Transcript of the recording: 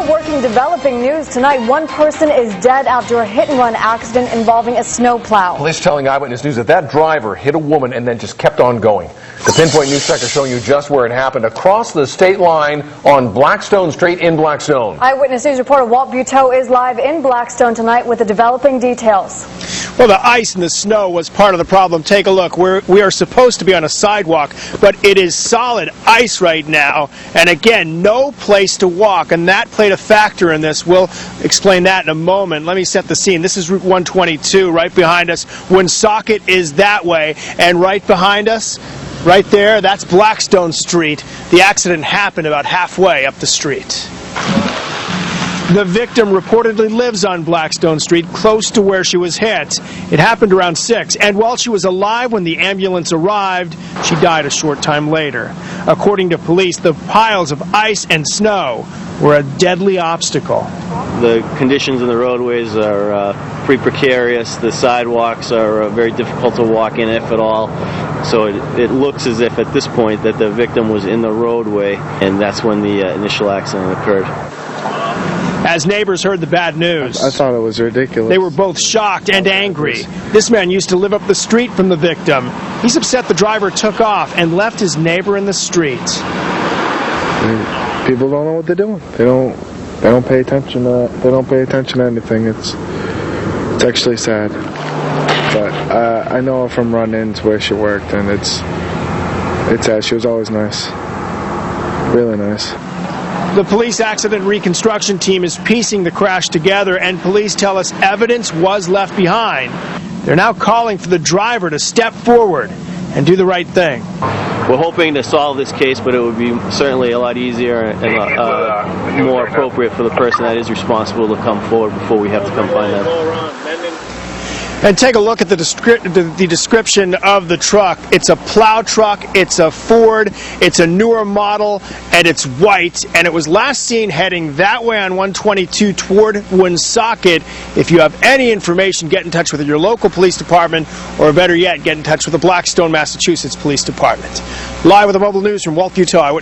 more working developing news tonight. One person is dead after a hit-and-run accident involving a snowplow. Police telling Eyewitness News that driver hit a woman and then just kept on going. The Pinpoint News Tracker showing you just where it happened, across the state line on Blackstone Street in Blackstone. Eyewitness News reporter Walt Buteau is live in Blackstone tonight with the developing details. Well, the ice and the snow was part of the problem. Take a look. We are supposed to be on a sidewalk, but it is solid ice right now. And again, no place to walk, and that played a factor in this. We'll explain that in a moment. Let me set the scene. This is Route 122 right behind us. Woonsocket is that way, and right behind us, right there, that's Blackstone Street. The accident happened about halfway up the street. The victim reportedly lives on Blackstone Street, close to where she was hit. It happened around 6, and while she was alive when the ambulance arrived, she died a short time later. According to police, the piles of ice and snow were a deadly obstacle. The conditions in the roadways are pretty precarious. The sidewalks are very difficult to walk in, if at all. So it looks as if at this point that the victim was in the roadway, and that's when the initial accident occurred. As neighbors heard the bad news, I thought it was ridiculous. They were both shocked and angry. This man used to live up the street from the victim. He's upset the driver took off and left his neighbor in the street. People don't know what they're doing. They don't pay attention to that. They don't pay attention to anything. It's actually sad. But I know her from run-ins where she worked, and it's sad. She was always nice. Really nice. The police accident reconstruction team is piecing the crash together, and police tell us evidence was left behind. They're now calling for the driver to step forward and do the right thing. We're hoping to solve this case, but it would be certainly a lot easier and more appropriate for the person that is responsible to come forward before we have to come find them. And take a look at the description of the truck. It's a plow truck, it's a Ford, it's a newer model, and it's white. And it was last seen heading that way on 122 toward Woonsocket. If you have any information, get in touch with your local police department, or better yet, get in touch with the Blackstone, Massachusetts Police Department. Live with the Mobile News from Walt Buteau.